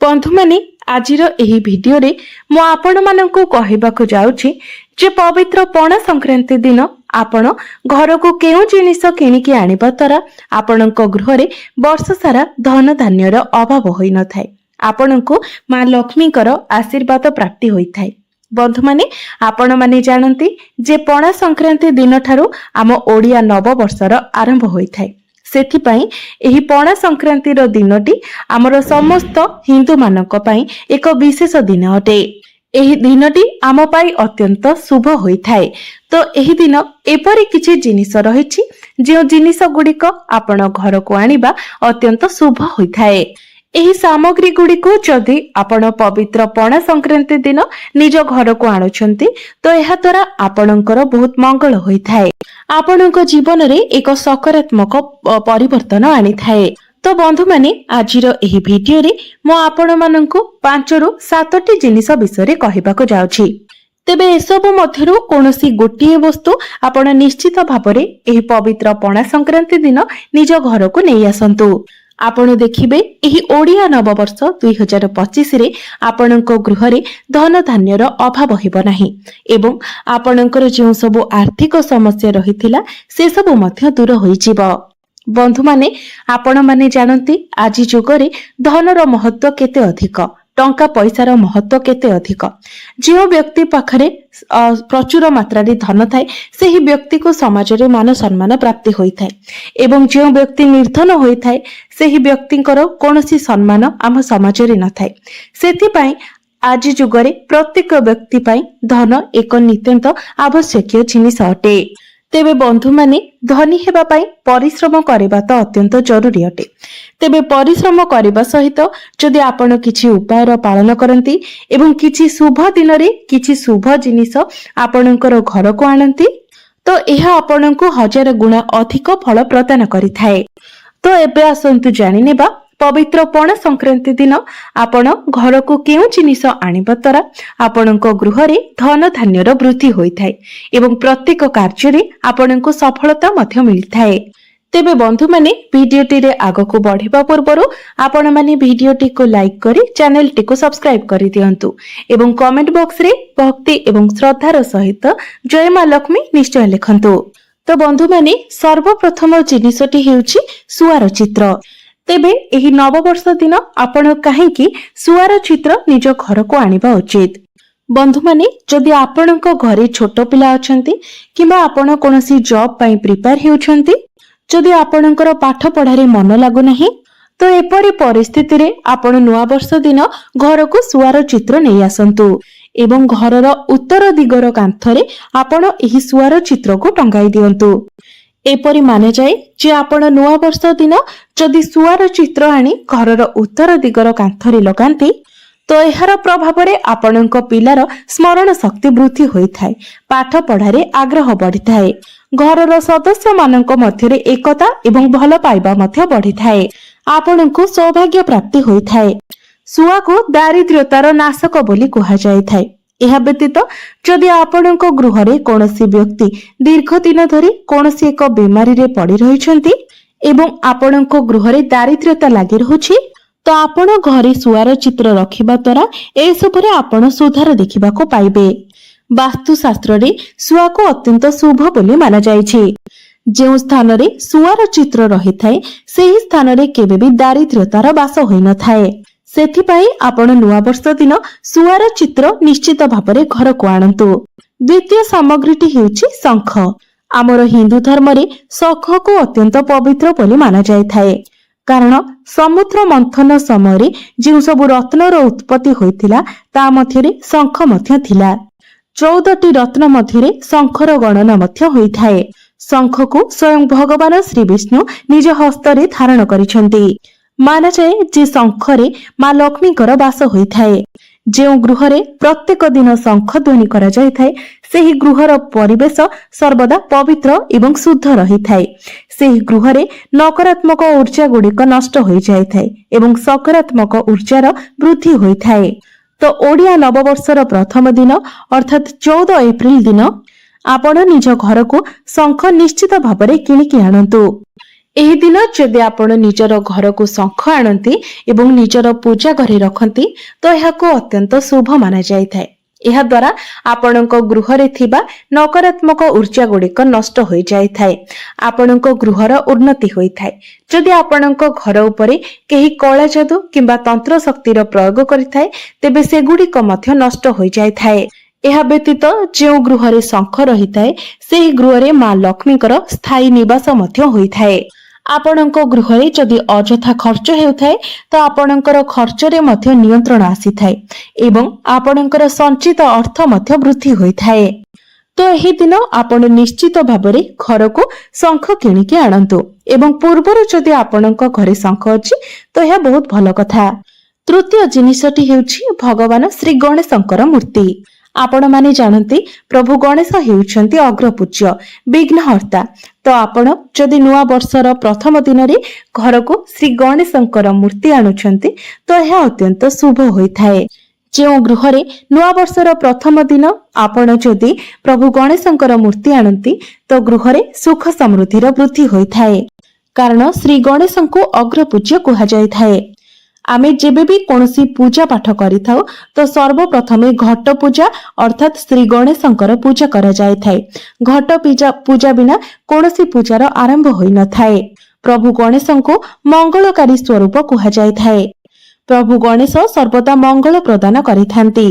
बंधु माने आजिर एही भिडियो रे मो आपण माननकु कहिबाकु जाउछि जे पवित्र पणा संक्रांति दिन आपण घर को केउ जिनिस किनिकी आनिबा द्वारा आपणक गृह रे वर्ष सारा धन धान्यर अभाव होई न थाए। आपणकु मां लक्ष्मीकर आशीर्वाद प्राप्ति होई थाए। बंधु माने आपण माने जानती जे पणा संक्रांति दिन ठारू आम ओडिया नववर्षर आरंभ होई थाए। सेथिपाई एही पणा संक्रांति रो दिनटी आमर समस्त हिंदू मानक पई एक विशेष दिन अटे। एही दिनटी आम पाई अत्यंत शुभ होई थाए। तो एही दिन एपरि किछि जिनिस रहिछि जे जिनिस गुडिक आपण घर को आनिबा अत्यंत शुभ होई थाए। एही सामग्री गुडिको जदि आपण पवित्र पणा संक्रांति दिन निज घर को आणुछंती तो एहा द्वारा आपणकर बहुत मंगल होई थाए। आपणक जीवन रे एक सकारात्मक परिवर्तन आनी थाए। तो बंधु माने आजिर एही भिडियो रे मो आपण माननकु 5 रु 7टी जिनिस विषय कहिबाको जाउछि। तेबे एसबु मध्यरु कोनोसी गोटिए वस्तु आपण निश्चित भाबरे एही पवित्र पणा संक्रांति दिन निज घर को नै आसंतु। आपण देखिबे एही ओडिया नववर्ष 2025 रे आपणक गृह रे धन धान्यर अभाव हेबो नाही एवं आपणकर जे सब आर्थिक समस्या रहिथिला से सब मध्य दूर होई जिवो। बंधु माने आपण माने जानती आज जुग रे धनर महत्व केते अधिक, टंका पैसार महत्व केते अधिक। जो व्यक्ति पाखरे प्रचुर मात्रा रे धन थाए सेही व्यक्ति को समाज रे मान सम्मान प्राप्ति होई थाए एवं जो व्यक्ति निर्धन होई थाए सेही व्यक्तिंकर कोनोसी सम्मान आम समाज रे न थाए। सेति पई आज जुगरे प्रत्येक व्यक्ति पई धन एक नित्यंत आवश्यक जिनिस अटे। तेबे बंधु माने धनी हेबा पई परिश्रम करबा तो अत्यंत जरूरी अटे। तेबे परिश्रम करबा सहित जदि आपण किछि उपायर पालन करंती एवं किछि शुभ दिन रे किछि शुभ जिनिस आपणकर घर को आनंती तो एहा आपणको 1000 गुणा अधिक फल प्रदान करिथाए। तो एबे आसंतु जानि नेबा पवित्र पणा संक्रांति दिन आपण घर को केउ जिनिस आनिबा द्वारा आपणको गृह रे धन धान्यर वृद्धि होई थाए एवं प्रत्येक कार्य रे आपणको सफलता मध्य मिलथाए। तेबे बंधु माने भिडियोटी रे आगको बढ़िबा पूर्वरु आपण माने भिडियोटी को लाइक करी चैनल टी को सब्सक्राइब करि दियंतु एवं कमेंट बॉक्स रे भक्ति एवं श्रद्धार सहित जय मां लक्ष्मी निश्चय लिखंतु। तो बंधु माने सर्वप्रथम जिनिसटी हेउची सुआर चित्र। तेबे एही नववर्ष दिन आपण काहेकि सुआर चित्र निज घर को आनिबा उचित। बंधु माने जदि आपणक घरे छोट पिला अछंती किबा आपण कोनोसी जॉब पई प्रिपेयर हेउछंती, जदि आपणकर पाठ पढ़ारे मन लागु नाही तो एपरि परिस्थिति रे आपण नुआ वर्ष दिन घर को सुआर चित्र नै आसंतु एवं घरर उत्तर दिगर कांथरे आपण एही सुआर चित्र को टंगाई दियंतु। एपरि माने जाए जे आपण नुआ वर्ष दिन जदि सुआर चित्र आनी घरर उत्तर दिगर कांथरे लगांती तो एहार प्रभाव रे आपणक पिलार स्मरण शक्ति वृद्धि होई थाए, पाठ पढ़ारे आग्रह बढ़ी थाए, घरर सदस्य मानक मध्यरे एकता एवं भल पाइबा मध्य बढ़ी थाए, आपणको सौभाग्य प्राप्ति होई थाए। सुआ को दारिद्र्यतार नाशक बोली कहा जाय थाए। एहा व्यतीत जदि आपणक गृह रे कोनोसी व्यक्ति दीर्घ दिन धरि कोनोसी एक बीमारी रे पड़ी रहिछंती एवं आपणक गृह रे दारिद्र्यता लागि रहुछि तो आपण घरे सुआर चित्र रखिबा द्वारा ए सबरे आपण सुधार देखिबा को पाइबे। वास्तु शास्त्र रे सुआ को अत्यंत शुभ बोली माना जायछि। जे स्थान रे सुआर चित्र रही थाए सेही स्थान रे केबे भी दारिद्र्यतार वास होई न थाए। सेथिपाई आपण नुआ वर्ष दिन सुआर चित्र निश्चित भाबरे घर को आणंतु। द्वितीय सामग्रीटी हेउछि शंख। आमर हिंदू धर्म रे शंख को अत्यंत पवित्र बोली माना जाय थाए, कारण समुद्र मंथन समय जो सब रत्नर उत्पत्ति होइथिला ता मध्यरे शंख मध्य थिला। 14टी रत्न मध्यरे शंखर गणना मध्य होई थाए। शंख को स्वयं भगवान श्री विष्णु निज हस्तरे धारण करिसंती। माना जाए जे शंखरे मां लक्ष्मीकर वास होई थाए। जो गृह रे प्रत्येक दिन शंख ध्वनि करा जाय थाए सेही गृहर परिवेश सर्वदा पवित्र एवं शुद्ध रही थाए। सेही गृह रे नकारात्मक ऊर्जा गुड़िक नष्ट हो जाय थाए एवं सकारात्मक ऊर्जार वृद्धि होई थाए। तो ओडिया नववर्षर प्रथम दिन अर्थात 14 एप्रिल दिन आपण निज घर को शंख निश्चित भाबरे किनिकी आणंतु। ଏହି ଦିନ ଯଦି ଆପଣ ନିଜର ଘରକୁ ଶଙ୍ଖ ଆଣନ୍ତି ଏବଂ ନିଜର ପୂଜା ଘରେ ରଖନ୍ତି ତ ଏହାକୁ ଅତ୍ୟନ୍ତ ଶୁଭ ମାନାଯାଇଥାଏ। ଏହା ଦ୍ୱାରା ଆପଣଙ୍କ ଗୃହରେ ଥିବା ନକାରାତ୍ମକ ଊର୍ଜା ଗୁଡ଼ିକ ନଷ୍ଟ ହୋଇଯାଇଥାଏ। ଆପଣଙ୍କ ଗୃହର ଉନ୍ନତି ହୋଇଥାଏ। ଯଦି ଆପଣଙ୍କ ଘର ଉପରେ କେହି କଳା ଯାଦୁ କିମ୍ବା ତନ୍ତ୍ର ଶକ୍ତିର ପ୍ରୟୋଗ କରିଥାଏ ତେବେ ସେଗୁଡ଼ିକ ମଧ୍ୟ ନଷ୍ଟ ହୋଇଯାଇଥାଏ। ଏହା ବ୍ୟତୀତ ଯେଉଁ ଗୃହରେ ଶଙ୍ଖ ରହିଥାଏ ସେହି ଗୃହରେ ମା ଲକ୍ଷ୍ମୀଙ୍କର ସ୍ଥାୟୀ ନିବାସ ମଧ୍ୟ ହୋଇଥାଏ। ଆପଣଙ୍କ ଗୃହରେ ଯଦି ଅଯଥା ଖର୍ଚ୍ଚ ହେଉଥାଏ ତ ଆପଣଙ୍କର ଖର୍ଚ୍ଚରେ ମଧ୍ୟ ନିୟନ୍ତ୍ରଣ ଆସିଥାଏ ଏବଂ ଆପଣଙ୍କର ସଞ୍ଚିତ ଅର୍ଥ ମଧ୍ୟ ବୃଦ୍ଧି ହୋଇଥାଏ। ତ ଏହି ଦିନ ଆପଣ ନିଶ୍ଚିତ ଭାବରେ ଘରକୁ ଶଙ୍ଖ କିଣିକି ଆଣନ୍ତୁ ଏବଂ ପୂର୍ବରୁ ଯଦି ଆପଣଙ୍କ ଘରେ ଶଙ୍ଖ ଅଛି ତ ଏହା ବହୁତ ଭଲ କଥା। ତୃତୀୟ ଜିନିଷଟି ହେଉଛି ଭଗବାନ ଶ୍ରୀ ଗଣେଶଙ୍କର ମୂର୍ତ୍ତି। ଆପଣମାନେ ଜାଣନ୍ତି ପ୍ରଭୁ ଗଣେଶ ହେଉଛନ୍ତି ଅଗ୍ରପୂଜ୍ୟ ବିଘ୍ନହର୍ତ୍ତା। ତ ଆପଣ ଯଦି ନୂଆ ବର୍ଷର ପ୍ରଥମ ଦିନରେ ଘରକୁ ଶ୍ରୀ ଗଣେଶଙ୍କର ମୂର୍ତ୍ତି ଆଣୁଛନ୍ତି ତ ଏହା ଅତ୍ୟନ୍ତ ଶୁଭ ହୋଇଥାଏ। ଯେଉଁ ଗୃହରେ ନୂଆ ବର୍ଷର ପ୍ରଥମ ଦିନ ଆପଣ ଯଦି ପ୍ରଭୁ ଗଣେଶଙ୍କର ମୂର୍ତ୍ତି ଆଣନ୍ତି ତ ଗୃହରେ ସୁଖ ସମୃଦ୍ଧିର ବୃଦ୍ଧି ହୋଇଥାଏ। କାରଣ ଶ୍ରୀ ଗଣେଶଙ୍କୁ ଅଗ୍ରପୂଜ୍ୟ କୁହାଯାଇଥାଏ। ଆମେ ଯେବେ ବି କୌଣସି ପୂଜା ପାଠ କରିଥାଉ ତ ସର୍ବପ୍ରଥମେ ଘଟ ପୂଜା ଅର୍ଥାତ ଶ୍ରୀ ଗଣେଶଙ୍କର ପୂଜା କରାଯାଇଥାଏ। ଘଟ ପୂଜା ବିନା କୌଣସି ପୂଜାର ଆରମ୍ଭ ହୋଇନଥାଏ। ପ୍ରଭୁ ଗଣେଶଙ୍କୁ ମଙ୍ଗଳକାରୀ ସ୍ୱରୂପ କୁହାଯାଇଥାଏ। ପ୍ରଭୁ ଗଣେଶ ସର୍ବଦା ମଙ୍ଗଳ ପ୍ରଦାନ କରିଥାନ୍ତି।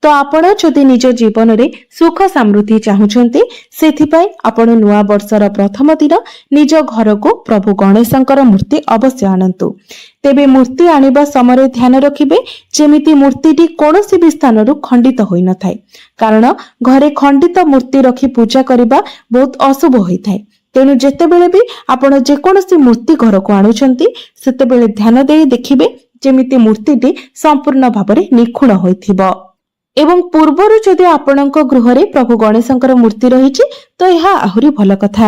ତ ଆପଣ ଯଦି ନିଜ ଜୀବନରେ ସୁଖ ସମୃଦ୍ଧି ଚାହୁଁଛନ୍ତି ସେଥିପାଇଁ ଆପଣ ନୂଆ ବର୍ଷର ପ୍ରଥମ ଦିନ ନିଜ ଘରକୁ ପ୍ରଭୁ ଗଣେଶଙ୍କର ମୂର୍ତ୍ତି ଅବଶ୍ୟ ଆଣନ୍ତୁ। ତେବେ ମୂର୍ତ୍ତି ଆଣିବା ସମୟରେ ଧ୍ୟାନ ରଖିବେ ଯେମିତି ମୂର୍ତ୍ତିଟି କୌଣସି ବି ସ୍ଥାନରୁ ଖଣ୍ଡିତ ହୋଇନଥାଏ। କାରଣ ଘରେ ଖଣ୍ଡିତ ମୂର୍ତ୍ତି ରଖି ପୂଜା କରିବା ବହୁତ ଅଶୁଭ ହୋଇଥାଏ। ତେଣୁ ଯେତେବେଳେ ବି ଆପଣ ଯେକୌଣସି ମୂର୍ତ୍ତି ଘରକୁ ଆଣୁଛନ୍ତି ସେତେବେଳେ ଧ୍ୟାନ ଦେଇ ଦେଖିବେ ଯେମିତି ମୂର୍ତ୍ତିଟି ସମ୍ପୂର୍ଣ୍ଣ ଭାବରେ ନିଖୁଣ ହୋଇଥିବ। ଏବଂ ପୂର୍ବରୁ ଯଦି ଆପଣଙ୍କ ଗୃହରେ ପ୍ରଭୁ ଗଣେଶଙ୍କର ମୂର୍ତ୍ତି ରହିଛି ତ ଏହା ଆହୁରି ଭଲ କଥା।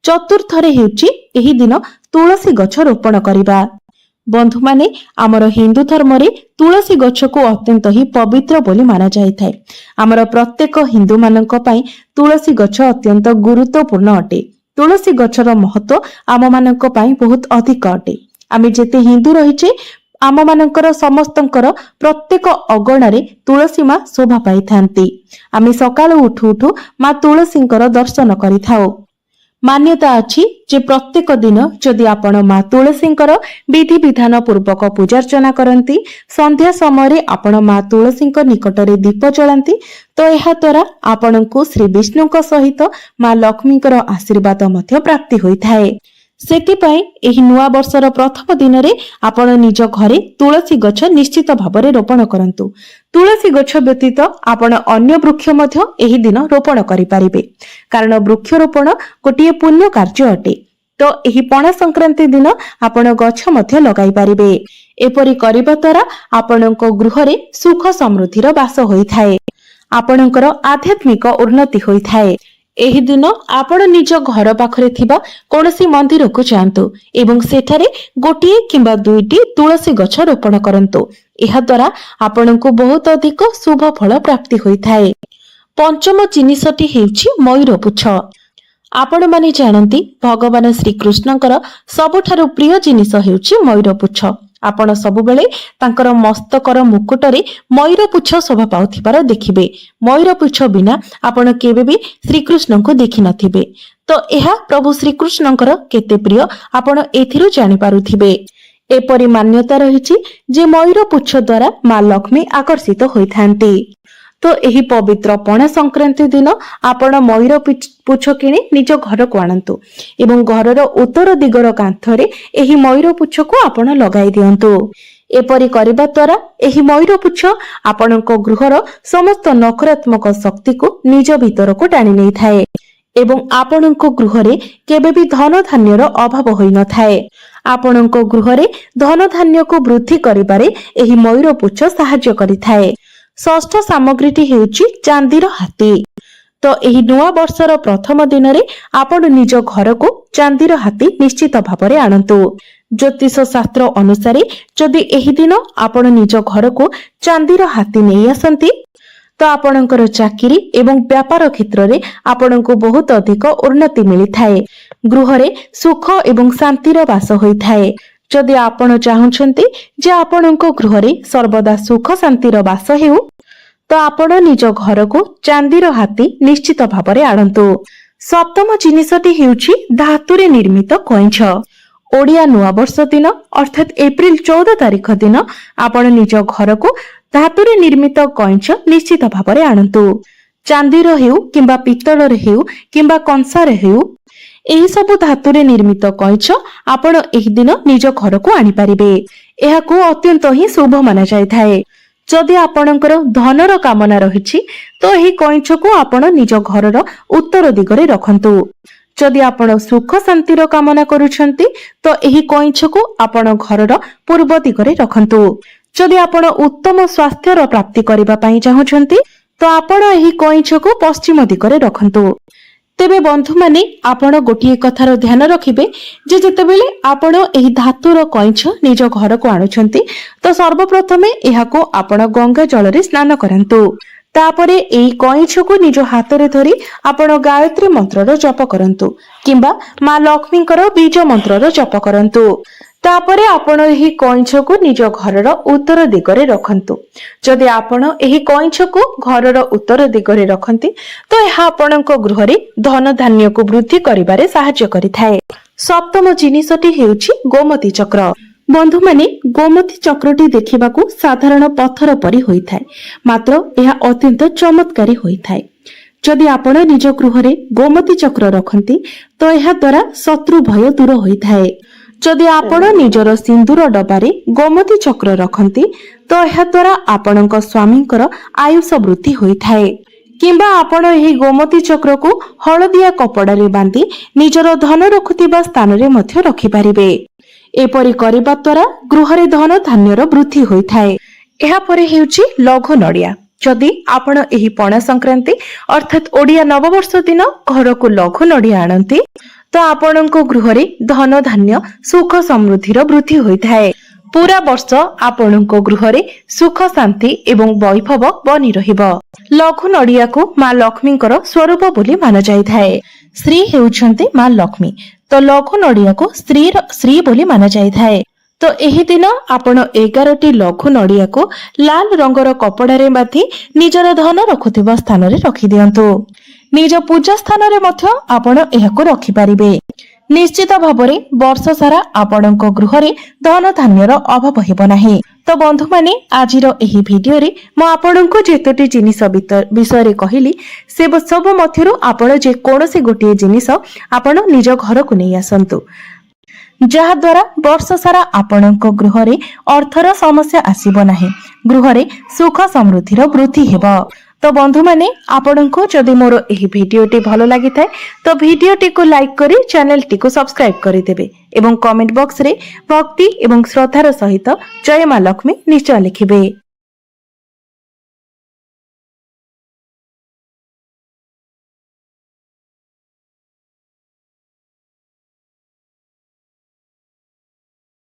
ଚତୁର୍ଥରେ ହେଉଛି ଏହି ଦିନ ତୁଳସୀ ଗଛ ରୋପଣ କରିବା। ବନ୍ଧୁମାନେ, ଆମର ହିନ୍ଦୁ ଧର୍ମରେ ତୁଳସୀ ଗଛକୁ ଅତ୍ୟନ୍ତ ହିଁ ପବିତ୍ର ବୋଲି ମାନାଯାଇଥାଏ। ଆମର ପ୍ରତ୍ୟେକ ହିନ୍ଦୁମାନଙ୍କ ପାଇଁ ତୁଳସୀ ଗଛ ଅତ୍ୟନ୍ତ ଗୁରୁତ୍ୱପୂର୍ଣ୍ଣ ଅଟେ। ତୁଳସୀ ଗଛର ମହତ୍ତ୍ୱ ଆମମାନଙ୍କ ପାଇଁ ବହୁତ ଅଧିକ ଅଟେ। ଆମେ ଯେତେ ହିନ୍ଦୁ ରହିଛେ ଆମମାନଙ୍କର ସମସ୍ତଙ୍କର ପ୍ରତ୍ୟେକ ଅଗଣାରେ ତୁଳସୀ ମା ଶୋଭା ପାଇଥାନ୍ତି। ଆମେ ସକାଳୁ ଉଠୁ ଉଠୁ ମା ତୁଳସୀଙ୍କର ଦର୍ଶନ କରିଥାଉ। ମାନ୍ୟତା ଅଛି ଯେ ପ୍ରତ୍ୟେକ ଦିନ ଯଦି ଆପଣ ମା ତୁଳସୀଙ୍କର ବିଧିବିଧାନ ପୂର୍ବକ ପୂଜାର୍ଚ୍ଚନା କରନ୍ତି, ସନ୍ଧ୍ୟା ସମୟରେ ଆପଣ ମା ତୁଳସୀଙ୍କ ନିକଟରେ ଦୀପ ଜଳାନ୍ତି ତ ଏହା ଦ୍ୱାରା ଆପଣଙ୍କୁ ଶ୍ରୀ ବିଷ୍ଣୁଙ୍କ ସହିତ ମା ଲକ୍ଷ୍ମୀଙ୍କର ଆଶୀର୍ବାଦ ମଧ୍ୟ ପ୍ରାପ୍ତି ହୋଇଥାଏ। ସେଥିପାଇଁ ଏହି ନୂଆ ବର୍ଷର ପ୍ରଥମ ଦିନରେ ଆପଣ ନିଜ ଘରେ ତୁଳସୀ ଗଛ ନିଶ୍ଚିତ ଭାବରେ ରୋପଣ କରନ୍ତୁ। ତୁଳସୀ ଗଛ ବ୍ୟତୀତ ଆପଣ ଅନ୍ୟ ବୃକ୍ଷ ମଧ୍ୟ ଏହି ଦିନ ରୋପଣ କରିପାରିବେ। କାରଣ ବୃକ୍ଷରୋପଣ ଗୋଟିଏ ପୁଣ୍ୟ କାର୍ଯ୍ୟ ଅଟେ। ତ ଏହି ପଣା ସଂକ୍ରାନ୍ତି ଦିନ ଆପଣ ଗଛ ମଧ୍ୟ ଲଗାଇ ପାରିବେ। ଏପରି କରିବା ଦ୍ୱାରା ଆପଣଙ୍କ ଗୃହରେ ସୁଖ ସମୃଦ୍ଧିର ବାସ ହୋଇଥାଏ। ଆପଣଙ୍କର ଆଧ୍ୟାତ୍ମିକ ଉନ୍ନତି ହୋଇଥାଏ। ଏହି ଦିନ ଆପଣ ନିଜ ଘର ପାଖରେ ଥିବା କୌଣସି ମନ୍ଦିରକୁ ଯାଆନ୍ତୁ ଏବଂ ସେଠାରେ ଗୋଟିଏ କିମ୍ବା ଦୁଇଟି ତୁଳସୀ ଗଛ ରୋପଣ କରନ୍ତୁ। ଏହା ଦ୍ୱାରା ଆପଣଙ୍କୁ ବହୁତ ଅଧିକ ଶୁଭ ଫଳ ପ୍ରାପ୍ତି ହୋଇଥାଏ। ପଞ୍ଚମ ଜିନିଷଟି ହେଉଛି ମୟୂର ପୁଚ୍ଛ। ଆପଣମାନେ ଜାଣନ୍ତି ଭଗବାନ ଶ୍ରୀକୃଷ୍ଣଙ୍କର ସବୁଠାରୁ ପ୍ରିୟ ଜିନିଷ ହେଉଛି ମୟୂର ପୁଚ୍ଛ। ଆପଣ ସବୁବେଳେ ତାଙ୍କର ମସ୍ତକର ମୁକୁଟରେ ମୟୂର ପୁଚ୍ଛ ଶୋଭା ପାଉଥିବାର ଦେଖିବେ। ମୟୂର ପୁଚ୍ଛ ବିନା ଆପଣ କେବେ ବି ଶ୍ରୀକୃଷ୍ଣଙ୍କୁ ଦେଖିନଥିବେ। ତ ଏହା ପ୍ରଭୁ ଶ୍ରୀକୃଷ୍ଣଙ୍କର କେତେ ପ୍ରିୟ ଆପଣ ଏଥିରୁ ଜାଣିପାରୁଥିବେ। ଏପରି ମାନ୍ୟତା ରହିଛି ଯେ ମୟୂର ପୁଚ୍ଛ ଦ୍ୱାରା ମା ଲକ୍ଷ୍ମୀ ଆକର୍ଷିତ ହୋଇଥାନ୍ତି। ତ ଏହି ପବିତ୍ର ପଣା ସଂକ୍ରାନ୍ତି ଦିନ ଆପଣ ମୟୂର ପୁଚ୍ଛ କିଣି ନିଜ ଘରକୁ ଆଣନ୍ତୁ ଏବଂ ଘରର ଉତ୍ତର ଦିଗର କାନ୍ଥରେ ଏହି ମୟୂର ପୁଚ୍ଛକୁ ଆପଣ ଲଗାଇ ଦିଅନ୍ତୁ। ଏପରି କରିବା ଦ୍ୱାରା ଏହି ମୟୂର ପୁଚ୍ଛ ଆପଣଙ୍କ ଗୃହର ସମସ୍ତ ନକାରାତ୍ମକ ଶକ୍ତିକୁ ନିଜ ଭିତରକୁ ଟାଣି ନେଇଥାଏ ଏବଂ ଆପଣଙ୍କ ଗୃହରେ କେବେ ବି ଧନ ଧାନ୍ୟର ଅଭାବ ହୋଇନଥାଏ। ଆପଣଙ୍କ ଗୃହରେ ଧନ ଧାନ୍ୟକୁ ବୃଦ୍ଧି କରିବାରେ ଏହି ମୟୂର ପୁଚ୍ଛ ସାହାଯ୍ୟ କରିଥାଏ। ଷଷ୍ଠ ସାମଗ୍ରୀଟି ହେଉଛି ଚାନ୍ଦିର ହାତୀ। ତ ଏହି ନୂଆ ବର୍ଷର ପ୍ରଥମ ଦିନରେ ଆପଣ ନିଜ ଘରକୁ ଚାନ୍ଦିର ହାତୀ ନିଶ୍ଚିତ ଭାବରେ ଆଣନ୍ତୁ। ଜ୍ୟୋତିଷ ଶାସ୍ତ୍ର ଅନୁସାରେ ଯଦି ଏହି ଦିନ ଆପଣ ନିଜ ଘରକୁ ଚାନ୍ଦିର ହାତୀ ନେଇ ଆସନ୍ତି तो आपणकर चाकरी एवं व्यापार क्षेत्र में आपनको बहुत अधिक उन्नति मिली थाए। गृह रे सुख एवं शांतिर वास होइथाए। जदि आपण चाहुछंती जे आपणको गृह रे सर्वदा सुख शांतिर वास हेउ तो आपण निज घर को चांदीर हाथी निश्चित भाव में आणंतु। सप्तम जिनिसटी हेउछि धातुरे निर्मित कइंछ। ओडिया नुआ वर्ष दिन अर्थात एप्रिल 14 तारिख दिन आपण निज घर को धातुरे निर्मित कइंछ निश्चित भाव में आणंतु। चांदीर हेउ किंबा पित्तলৰ हेउ किंबा कंसार हेउ एही सबु धातुरे निर्मित कइंछ आपण एही दिन निज घर को आनी पारिबे। एहाकू अत्यंत ही शुभ माना जायथाए। जदि आपणकर धनर कामना रहिछि तो एही कइंछ को आपण निज घरर उत्तर दिगरे रखंतु। जदि आपण सुख शांतिर कामना करूछंती तो एही कइंछ को आपण घरर पूर्व दिगरे रखंतु। जदि आपण उत्तम स्वास्थ्यर प्राप्ति करिबा पई चाहुछंती तो आपण एही कइंछ को पश्चिम दिगरे रखंतु। तेबे बंधु माने आपण गोटिए कथार ध्यान रखिबे जे जेतेबेले आपण एही धातुर कइंछ निज घर को आणुछंती तो सर्वप्रथमे एहाको आपण गंगा जल रे स्नान करंतु। तापरे एही कइंछ को निज हाथ रे धरी आपण गायत्री मंत्रर जप करंतु किंबा मां लक्ष्मीकर बीज मंत्रर जप करंतु। तापरे आपण एही कइंछ को निज घरर उत्तर दिगरे रखंतु। जदि आपण एही कइंछ को घरर उत्तर दिगरे रखंती तो एहा आपणको गृह रे धन धान्य को वृद्धि करिबारे सहाय्य करिथाए। सप्तम जिनिसटी हेउछि गोमती चक्र। बंधु माने गोमती चक्रटी देखिबाकू साधारण पत्थर परी होइथाए, मात्र एहा अत्यंत चमत्कारी होइथाए। जदि आपण निज गृह रे गोमती चक्र रखंती तो एहा द्वारा शत्रु भय दूर होइथाए। जदि आपण निजर सिंदूर डबारे गोमती चक्र रखंती तो एहा द्वारा आपणक स्वामींकर आयुष वृद्धि होइथाए। किंबा आपण एही गोमती चक्र को हळदिया कपड़ा रे बांधी निजर धन रखुतिबा स्थान रे मध्य रखि पारिबे। एपरि करिबा द्वारा गृह रे धन धान्यर वृद्धि होइथाए। एहा परे हेउछि लघु नडिया। जदि आपण एही पणा संक्रांति अर्थात ओडिया नववर्ष दिन घर को लघु नडिया आणंती तो आपणको गृह रे धन धान्य सुख समृद्धिर वृद्धि होइथाए। पूरा वर्ष आपणको गृह रे सुख शांति एवं वैभव बनी रहिबो। लघु नडिया को मां लक्ष्मींकर स्वरूप बोली माना जायथाए। श्री हेउछंती मां लक्ष्मी तो लघु नडिया को श्री बोली माना जायथाए। तो एही दिन आपण 11टी लघु नडिया को लाल रंगर कपड़ा रे बांधी निजर धन रखुथिबा स्थान रे रखि दियंतु। निज पूजा स्थान रे मध्य आपण एहाको रखि पारिबे। निश्चित भाबरे वर्ष सारा आपणको गृह रे धन धान्यर अभाव हेबो नाही। तो बंधु माने आजिर एही भिडियो रे म आपणको जेतोटी जिनिस विषय रे कहिली से सब मध्यरु आपण जे कोनोसी गोटिए जिनिस आपण निज घर को नै आसंतु, जहा द्वारा वर्ष सारा आपणको गृह रे अर्थर समस्या आसीबो नाही। गृह रे सुख समृद्धिर वृद्धि हेबो। तो बंधु माने आपनको जदि मोर एही भिडियोटी भलो लागि थाए तो भिडियोटी को लाइक करी चैनल टी को सब्सक्राइब करि देबे एवं कमेंट बॉक्स रे भक्ति एवं श्रद्धार सहित जय मां लक्ष्मी निश्चय लिखिबे।